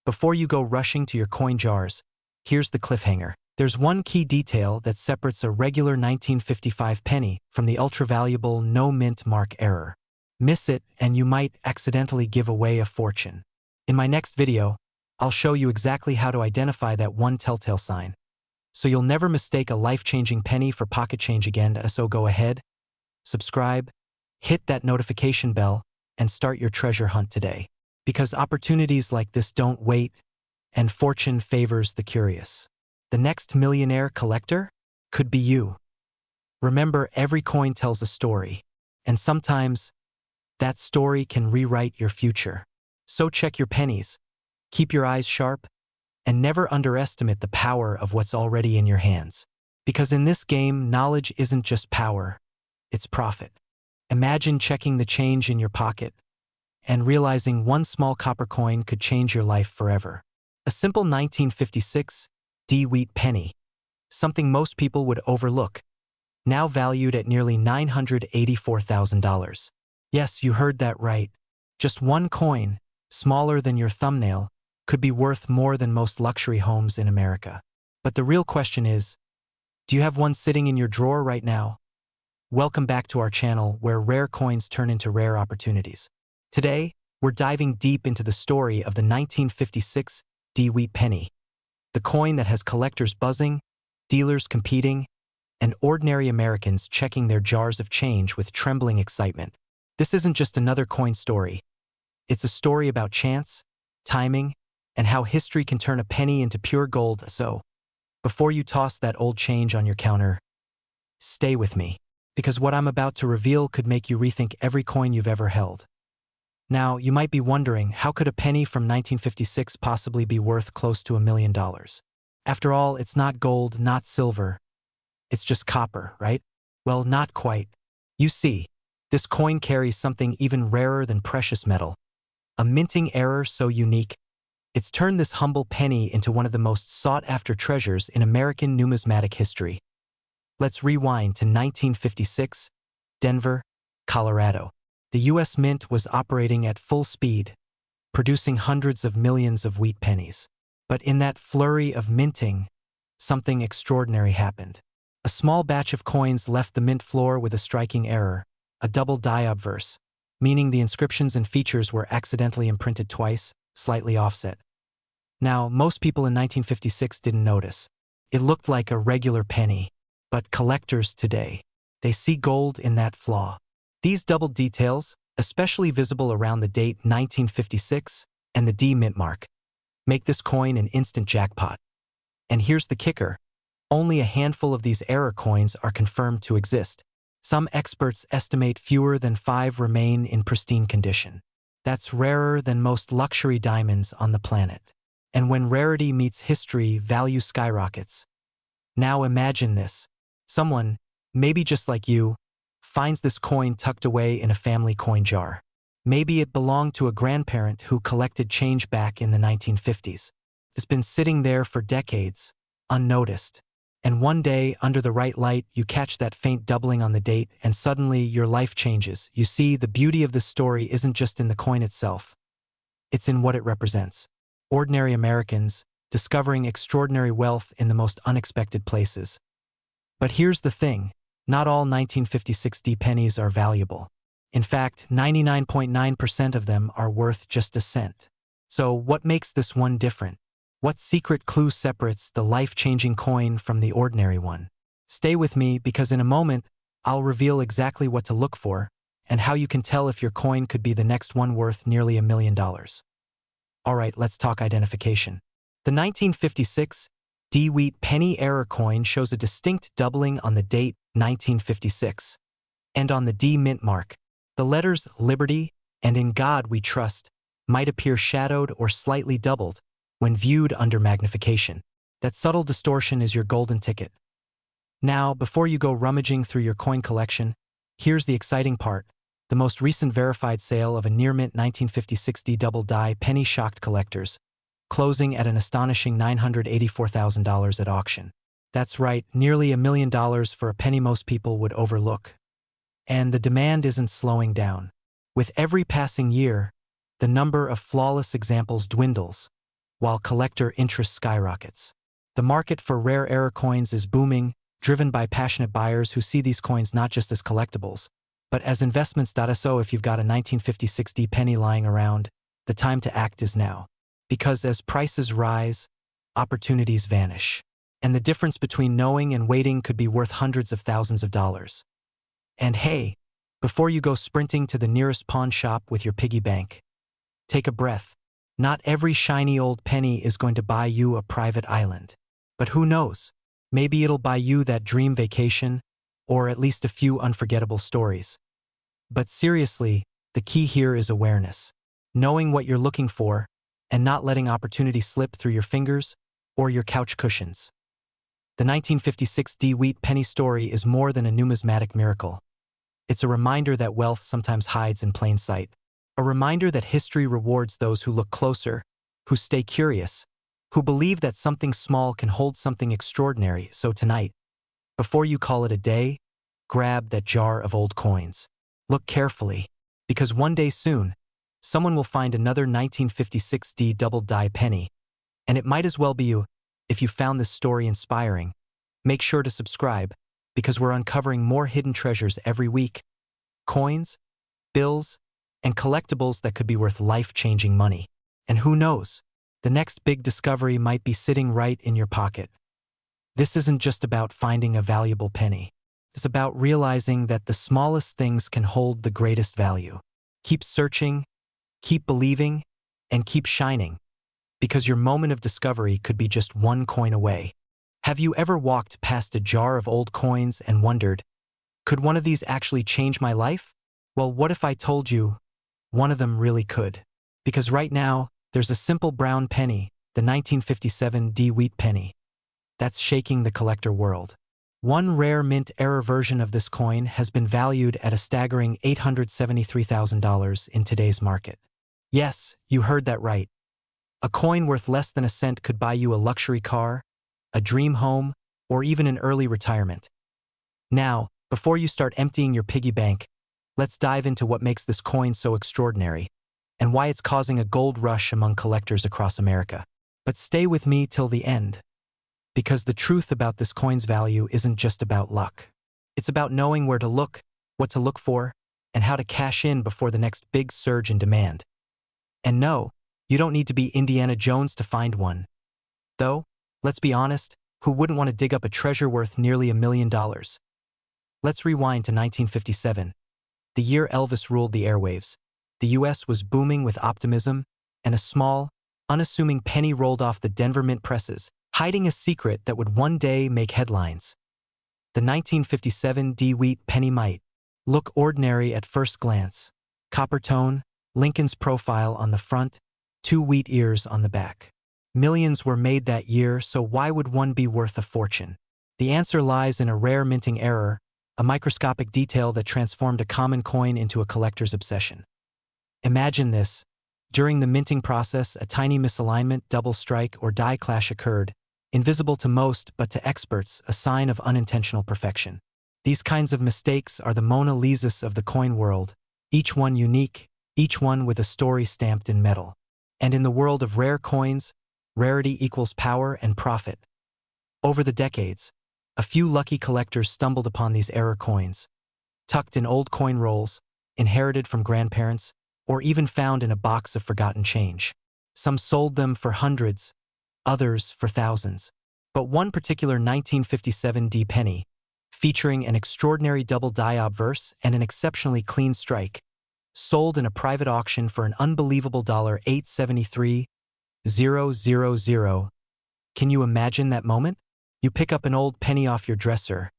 Before you go rushing to your coin jars, here's the cliffhanger. There's one key detail that separates a regular 1955 penny from the ultra-valuable no mint mark error. Miss it and you might accidentally give away a fortune. In my next video, I'll show you exactly how to identify that one telltale sign, so you'll never mistake a life-changing penny for pocket change again. So go ahead, subscribe, hit that notification bell, and start your treasure hunt today. Because opportunities like this don't wait, and fortune favors the curious. The next millionaire collector could be you. Remember, every coin tells a story, and sometimes that story can rewrite your future. So check your pennies, keep your eyes sharp, and never underestimate the power of what's already in your hands. Because in this game, knowledge isn't just power, it's profit. Imagine checking the change in your pocket and realizing one small copper coin could change your life forever. A simple 1956 wheat penny, something most people would overlook, now valued at nearly $984,000. Yes, you heard that right. Just one coin, smaller than your thumbnail, could be worth more than most luxury homes in America. But the real question is, do you have one sitting in your drawer right now? Welcome back to our channel where rare coins turn into rare opportunities. Today, we're diving deep into the story of the 1956 wheat penny, the coin that has collectors buzzing, dealers competing, and ordinary Americans checking their jars of change with trembling excitement. This isn't just another coin story. It's a story about chance, timing, and how history can turn a penny into pure gold. So, before you toss that old change on your counter, stay with me, because what I'm about to reveal could make you rethink every coin you've ever held. Now, you might be wondering, how could a penny from 1956 possibly be worth close to $1 million? After all, it's not gold, not silver. It's just copper, right? Well, not quite. You see, this coin carries something even rarer than precious metal. A minting error so unique, it's turned this humble penny into one of the most sought-after treasures in American numismatic history. Let's rewind to 1956, Denver, Colorado. The U.S. Mint was operating at full speed, producing hundreds of millions of wheat pennies. But in that flurry of minting, something extraordinary happened. A small batch of coins left the mint floor with a striking error, a double die obverse, meaning the inscriptions and features were accidentally imprinted twice, slightly offset. Now, most people in 1956 didn't notice. It looked like a regular penny, but collectors today, they see gold in that flaw. These double details, especially visible around the date 1956 and the D mint mark, make this coin an instant jackpot. And here's the kicker. Only a handful of these error coins are confirmed to exist. Some experts estimate fewer than 5 remain in pristine condition. That's rarer than most luxury diamonds on the planet. And when rarity meets history, value skyrockets. Now imagine this. Someone, maybe just like you, finds this coin tucked away in a family coin jar. Maybe it belonged to a grandparent who collected change back in the 1950s. It's been sitting there for decades, unnoticed. And one day, under the right light, you catch that faint doubling on the date, and suddenly your life changes. You see, the beauty of this story isn't just in the coin itself. It's in what it represents. Ordinary Americans discovering extraordinary wealth in the most unexpected places. But here's the thing. Not all 1956 pennies are valuable. In fact, 99.9% of them are worth just a cent. So what makes this one different? What secret clue separates the life-changing coin from the ordinary one? Stay with me, because in a moment, I'll reveal exactly what to look for and how you can tell if your coin could be the next one worth nearly $1 million. Alright, let's talk identification. The 1956 wheat penny error coin shows a distinct doubling on the date 1956. And on the D mint mark, the letters Liberty and In God We Trust might appear shadowed or slightly doubled when viewed under magnification. That subtle distortion is your golden ticket. Now, before you go rummaging through your coin collection, here's the exciting part. The most recent verified sale of a near-mint 1956 double die penny shocked collectors, closing at an astonishing $984,000 at auction. That's right, nearly $1 million for a penny most people would overlook. And the demand isn't slowing down. With every passing year, the number of flawless examples dwindles, while collector interest skyrockets. The market for rare era coins is booming, driven by passionate buyers who see these coins not just as collectibles, but as investments. So if you've got a 1956 D penny lying around, the time to act is now. Because as prices rise, opportunities vanish. And the difference between knowing and waiting could be worth hundreds of thousands of dollars. And hey, before you go sprinting to the nearest pawn shop with your piggy bank, take a breath. Not every shiny old penny is going to buy you a private island. But who knows? Maybe it'll buy you that dream vacation, or at least a few unforgettable stories. But seriously, the key here is awareness. Knowing what you're looking for, and not letting opportunity slip through your fingers or your couch cushions. The 1956 D wheat penny story is more than a numismatic miracle. It's a reminder that wealth sometimes hides in plain sight. A reminder that history rewards those who look closer, who stay curious, who believe that something small can hold something extraordinary. So tonight, before you call it a day, grab that jar of old coins. Look carefully, because one day soon, someone will find another 1956 D double die penny. And it might as well be you. If you found this story inspiring, make sure to subscribe, because we're uncovering more hidden treasures every week. Coins, bills, and collectibles that could be worth life-changing money. And who knows, the next big discovery might be sitting right in your pocket. This isn't just about finding a valuable penny. It's about realizing that the smallest things can hold the greatest value. Keep searching, keep believing, and keep shining, because your moment of discovery could be just one coin away. Have you ever walked past a jar of old coins and wondered, could one of these actually change my life? Well, what if I told you one of them really could? Because right now, there's a simple brown penny, the 1957 D wheat penny, that's shaking the collector world. One rare mint-era version of this coin has been valued at a staggering $873,000 in today's market. Yes, you heard that right. A coin worth less than a cent could buy you a luxury car, a dream home, or even an early retirement. Now, before you start emptying your piggy bank, let's dive into what makes this coin so extraordinary and why it's causing a gold rush among collectors across America. But stay with me till the end, because the truth about this coin's value isn't just about luck. It's about knowing where to look, what to look for, and how to cash in before the next big surge in demand. And no, you don't need to be Indiana Jones to find one. Though, let's be honest, who wouldn't want to dig up a treasure worth nearly $1 million? Let's rewind to 1957, the year Elvis ruled the airwaves. The US was booming with optimism, and a small, unassuming penny rolled off the Denver Mint presses, hiding a secret that would one day make headlines. The 1957 D wheat penny might look ordinary at first glance. Copper tone, Lincoln's profile on the front, 2 wheat ears on the back. Millions were made that year, so why would one be worth a fortune? The answer lies in a rare minting error, a microscopic detail that transformed a common coin into a collector's obsession. Imagine this. During the minting process, a tiny misalignment, double strike, or die clash occurred, invisible to most but to experts, a sign of unintentional perfection. These kinds of mistakes are the Mona Lisas of the coin world, each one unique, each one with a story stamped in metal. And in the world of rare coins, rarity equals power and profit. Over the decades, a few lucky collectors stumbled upon these error coins, tucked in old coin rolls, inherited from grandparents, or even found in a box of forgotten change. Some sold them for hundreds, others for thousands. But one particular 1957 D penny, featuring an extraordinary double die obverse and an exceptionally clean strike, sold in a private auction for an unbelievable $873,000. Can you imagine that moment? You pick up an old penny off your dresser,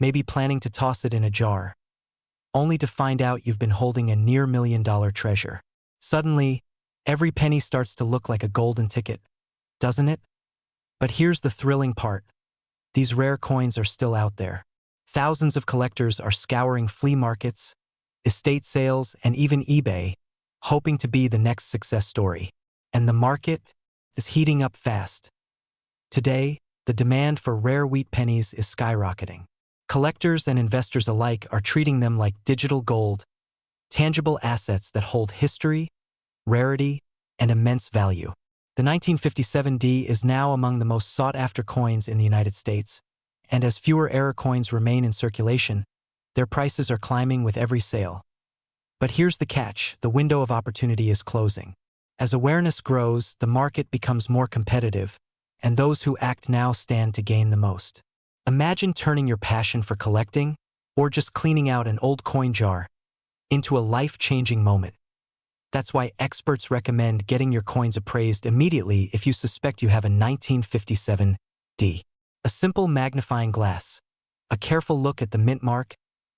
maybe planning to toss it in a jar, only to find out you've been holding a near $1 million treasure. Suddenly, every penny starts to look like a golden ticket, doesn't it? But here's the thrilling part. These rare coins are still out there. Thousands of collectors are scouring flea markets, estate sales, and even eBay, hoping to be the next success story. And the market is heating up fast. Today, the demand for rare wheat pennies is skyrocketing. Collectors and investors alike are treating them like digital gold, tangible assets that hold history, rarity, and immense value. The 1957D is now among the most sought-after coins in the United States, and as fewer error coins remain in circulation, their prices are climbing with every sale. But here's the catch: the window of opportunity is closing. As awareness grows, the market becomes more competitive, and those who act now stand to gain the most. Imagine turning your passion for collecting, or just cleaning out an old coin jar, into a life-changing moment. That's why experts recommend getting your coins appraised immediately if you suspect you have a 1957D. A simple magnifying glass, a careful look at the mint mark,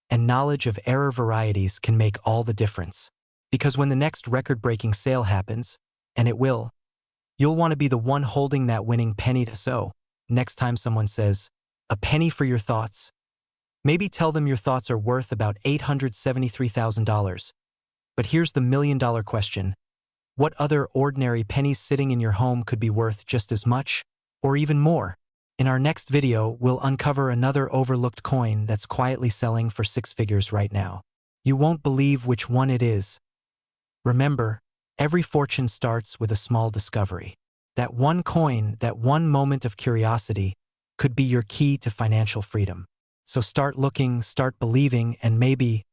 and knowledge of error varieties can make all the difference. Because when the next record-breaking sale happens, and it will, you'll want to be the one holding that winning penny. So, next time someone says, "A penny for your thoughts," maybe tell them your thoughts are worth about $873,000. But here's the million-dollar question: what other ordinary pennies sitting in your home could be worth just as much, or even more? In our next video, we'll uncover another overlooked coin that's quietly selling for six figures right now. You won't believe which one it is. Remember, every fortune starts with a small discovery. That one coin, that one moment of curiosity, could be your key to financial freedom. So start looking, start believing, and maybe,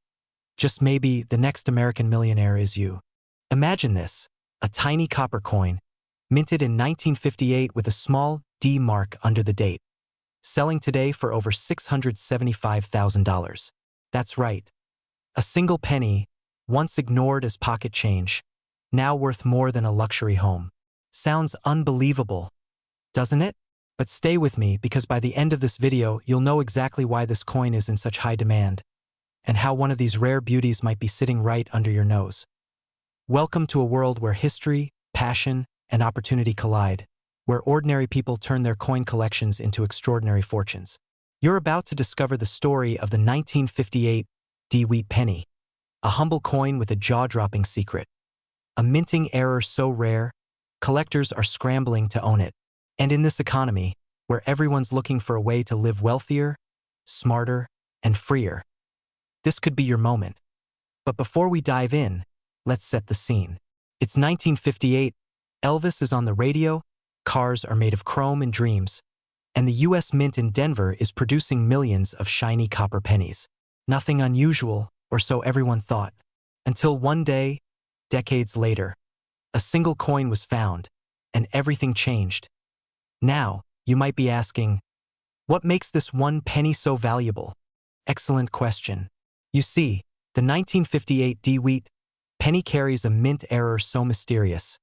just maybe, the next American millionaire is you. Imagine this: a tiny copper coin, minted in 1958 with a small D mark under the date, selling today for over $675,000. That's right. A single penny, once ignored as pocket change, now worth more than a luxury home. Sounds unbelievable, doesn't it? But stay with me, because by the end of this video, you'll know exactly why this coin is in such high demand, and how one of these rare beauties might be sitting right under your nose. Welcome to a world where history, passion, and opportunity collide, where ordinary people turn their coin collections into extraordinary fortunes. You're about to discover the story of the 1958 D-Wheat penny, a humble coin with a jaw-dropping secret. A minting error so rare, collectors are scrambling to own it. And in this economy, where everyone's looking for a way to live wealthier, smarter, and freer, this could be your moment. But before we dive in, let's set the scene. It's 1958, Elvis is on the radio, cars are made of chrome and dreams, and the U.S. Mint in Denver is producing millions of shiny copper pennies. Nothing unusual, or so everyone thought. Until one day, decades later, a single coin was found, and everything changed. Now, you might be asking, what makes this one penny so valuable? Excellent question. You see, the 1958 D-Wheat penny carries a mint error so mysterious,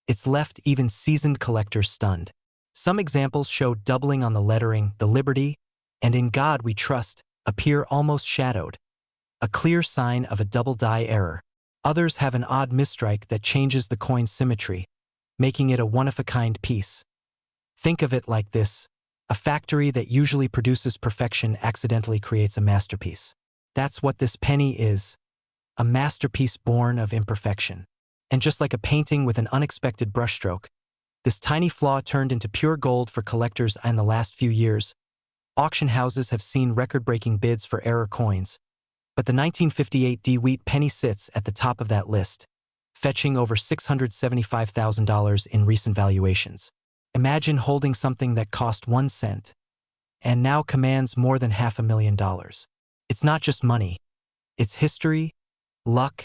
it's left even seasoned collectors stunned. Some examples show doubling on the lettering, "The Liberty," and "In God We Trust," appear almost shadowed, a clear sign of a double die error. Others have an odd misstrike that changes the coin's symmetry, making it a one-of-a-kind piece. Think of it like this: a factory that usually produces perfection accidentally creates a masterpiece. That's what this penny is, a masterpiece born of imperfection. And just like a painting with an unexpected brushstroke, this tiny flaw turned into pure gold for collectors. In the last few years, auction houses have seen record-breaking bids for error coins, but the 1958 D-Wheat penny sits at the top of that list, fetching over $675,000 in recent valuations. Imagine holding something that cost 1 cent and now commands more than $500,000. It's not just money, it's history, luck,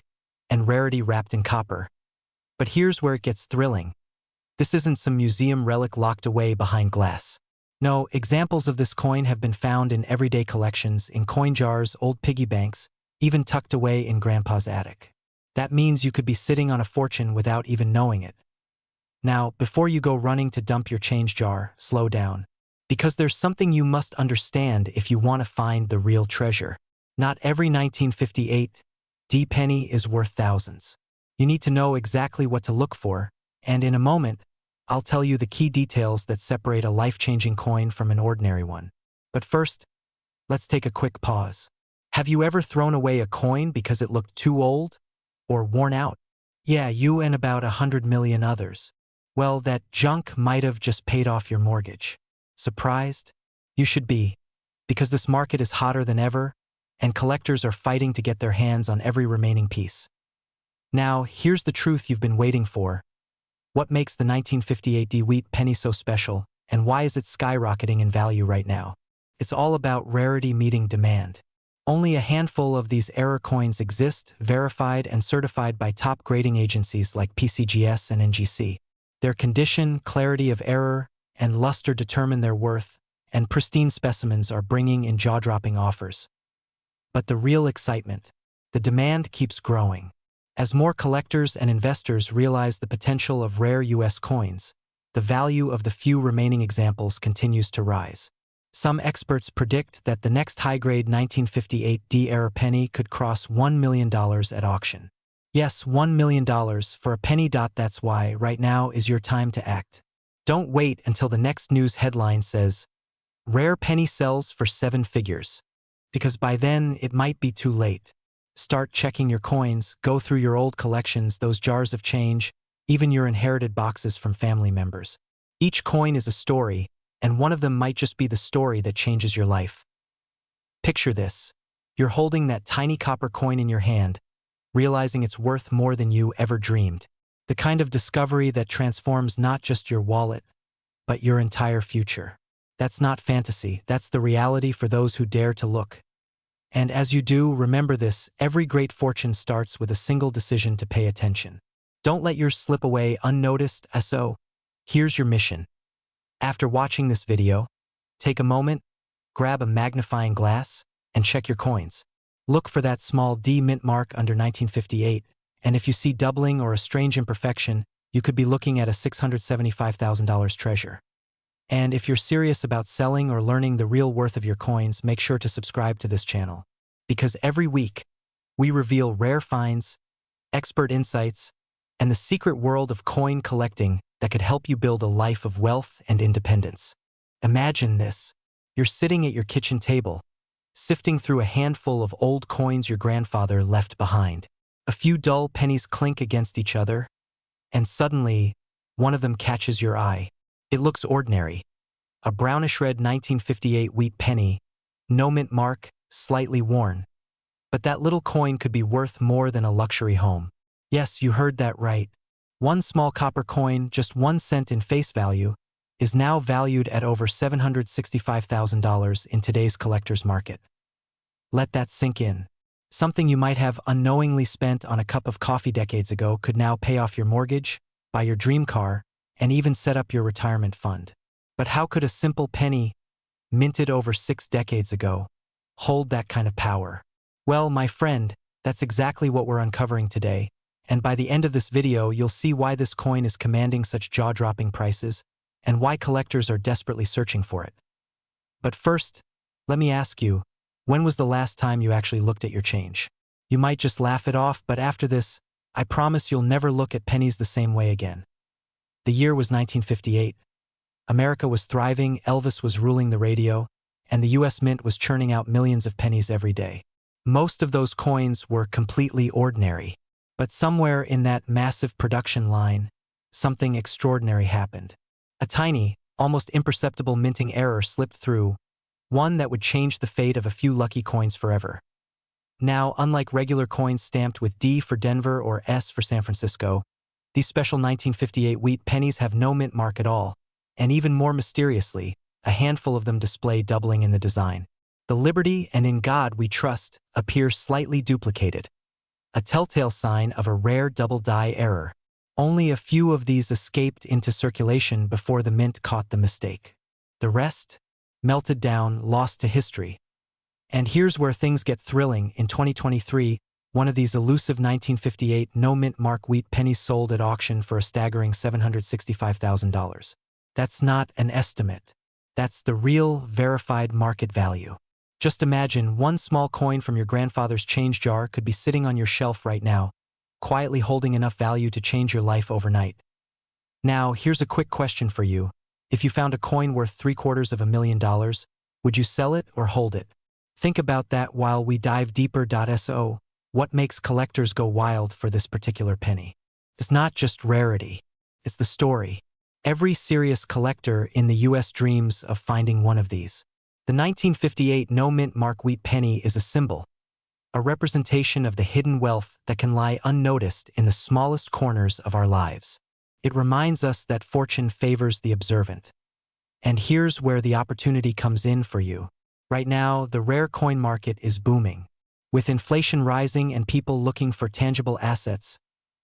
and rarity wrapped in copper. But here's where it gets thrilling. This isn't some museum relic locked away behind glass. No, examples of this coin have been found in everyday collections, in coin jars, old piggy banks, even tucked away in Grandpa's attic. That means you could be sitting on a fortune without even knowing it. Now, before you go running to dump your change jar, slow down. Because there's something you must understand if you want to find the real treasure. Not every 1958 D-penny is worth thousands. You need to know exactly what to look for, and in a moment, I'll tell you the key details that separate a life-changing coin from an ordinary one. But first, let's take a quick pause. Have you ever thrown away a coin because it looked too old or worn out? Yeah, you and about 100 million others. Well, that junk might have just paid off your mortgage. Surprised? You should be, because this market is hotter than ever, and collectors are fighting to get their hands on every remaining piece. Now, here's the truth you've been waiting for. What makes the 1958 wheat penny so special, and why is it skyrocketing in value right now? It's all about rarity meeting demand. Only a handful of these error coins exist, verified and certified by top grading agencies like PCGS and NGC. Their condition, clarity of error, and luster determine their worth, and pristine specimens are bringing in jaw-dropping offers. But the real excitement, the demand keeps growing. As more collectors and investors realize the potential of rare U.S. coins, the value of the few remaining examples continues to rise. Some experts predict that the next high-grade 1958 D-era penny could cross $1 million at auction. Yes, $1 million for a penny. That's why right now is your time to act. Don't wait until the next news headline says, "Rare penny sells for 7 figures," because by then it might be too late. Start checking your coins, go through your old collections, those jars of change, even your inherited boxes from family members. Each coin is a story, and one of them might just be the story that changes your life. Picture this. You're holding that tiny copper coin in your hand, realizing it's worth more than you ever dreamed. The kind of discovery that transforms not just your wallet, but your entire future. That's not fantasy, that's the reality for those who dare to look. And as you do, remember this: every great fortune starts with a single decision to pay attention. Don't let yours slip away unnoticed. So, here's your mission. After watching this video, take a moment, grab a magnifying glass, and check your coins. Look for that small D mint mark under 1958, and if you see doubling or a strange imperfection, you could be looking at a $675,000 treasure. And if you're serious about selling or learning the real worth of your coins, make sure to subscribe to this channel. Because every week, we reveal rare finds, expert insights, and the secret world of coin collecting that could help you build a life of wealth and independence. Imagine this. You're sitting at your kitchen table, sifting through a handful of old coins your grandfather left behind. A few dull pennies clink against each other, and suddenly, one of them catches your eye. It looks ordinary. A brownish-red 1958 wheat penny, no mint mark, slightly worn. But that little coin could be worth more than a luxury home. Yes, you heard that right. One small copper coin, just 1 cent in face value, is now valued at over $765,000 in today's collector's market. Let that sink in. Something you might have unknowingly spent on a cup of coffee decades ago could now pay off your mortgage, buy your dream car, and even set up your retirement fund. But how could a simple penny, minted over 6 decades ago, hold that kind of power? Well, my friend, that's exactly what we're uncovering today, and by the end of this video, you'll see why this coin is commanding such jaw-dropping prices, and why collectors are desperately searching for it. But first, let me ask you, when was the last time you actually looked at your change? You might just laugh it off, but after this, I promise you'll never look at pennies the same way again. The year was 1958. America was thriving, Elvis was ruling the radio, and the U.S. Mint was churning out millions of pennies every day. Most of those coins were completely ordinary. But somewhere in that massive production line, something extraordinary happened. A tiny, almost imperceptible minting error slipped through, one that would change the fate of a few lucky coins forever. Now, unlike regular coins stamped with D for Denver or S for San Francisco, these special 1958 wheat pennies have no mint mark at all, and even more mysteriously, a handful of them display doubling in the design. The Liberty and In God We Trust appear slightly duplicated, a telltale sign of a rare double die error. Only a few of these escaped into circulation before the mint caught the mistake. The rest melted down, lost to history. And here's where things get thrilling. In 2023, one of these elusive 1958 no-mint mark wheat pennies sold at auction for a staggering $765,000. That's not an estimate. That's the real, verified market value. Just imagine one small coin from your grandfather's change jar could be sitting on your shelf right now, quietly holding enough value to change your life overnight. Now, here's a quick question for you. If you found a coin worth $750,000, would you sell it or hold it? Think about that while we dive deeper. So, what makes collectors go wild for this particular penny? It's not just rarity, it's the story. Every serious collector in the US dreams of finding one of these. The 1958 no-mint mark wheat penny is a symbol, a representation of the hidden wealth that can lie unnoticed in the smallest corners of our lives. It reminds us that fortune favors the observant. And here's where the opportunity comes in for you. Right now, the rare coin market is booming. With inflation rising and people looking for tangible assets,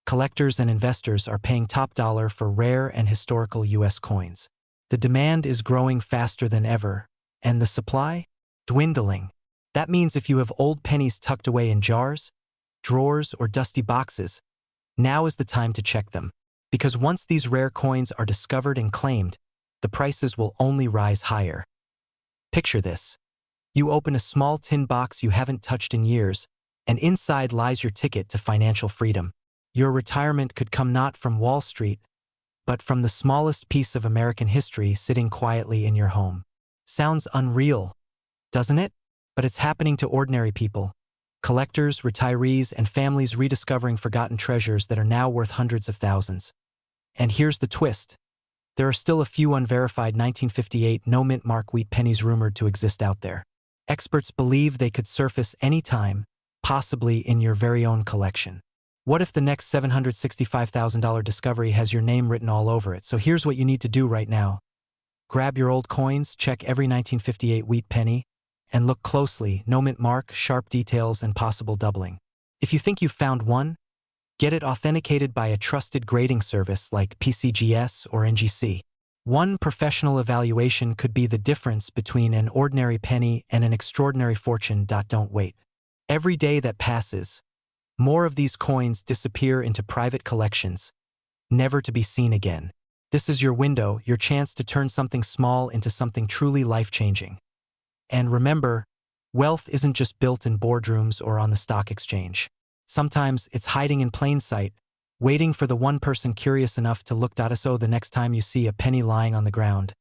collectors and investors are paying top dollar for rare and historical U.S. coins. The demand is growing faster than ever, and the supply? Dwindling. That means if you have old pennies tucked away in jars, drawers, or dusty boxes, now is the time to check them. Because once these rare coins are discovered and claimed, the prices will only rise higher. Picture this. You open a small tin box you haven't touched in years, and inside lies your ticket to financial freedom. Your retirement could come not from Wall Street, but from the smallest piece of American history sitting quietly in your home. Sounds unreal, doesn't it? But it's happening to ordinary people. Collectors, retirees, and families rediscovering forgotten treasures that are now worth hundreds of thousands. And here's the twist. There are still a few unverified 1958 no-mint mark wheat pennies rumored to exist out there. Experts believe they could surface any time, possibly in your very own collection. What if the next $765,000 discovery has your name written all over it? So here's what you need to do right now. Grab your old coins, check every 1958 wheat penny, and look closely, no mint mark, sharp details, and possible doubling. If you think you've found one, get it authenticated by a trusted grading service like PCGS or NGC. One professional evaluation could be the difference between an ordinary penny and an extraordinary fortune. Don't wait. Every day that passes, more of these coins disappear into private collections, never to be seen again. This is your window, your chance to turn something small into something truly life-changing. And remember, wealth isn't just built in boardrooms or on the stock exchange. Sometimes it's hiding in plain sight, waiting for the one person curious enough to look. So the next time you see a penny lying on the ground,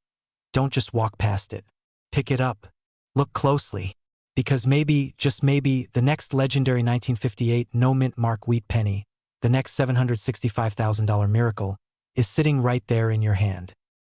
don't just walk past it. Pick it up. Look closely. Because maybe, just maybe, the next legendary 1958 no-mint mark wheat penny, the next $765,000 miracle, is sitting right there in your hand.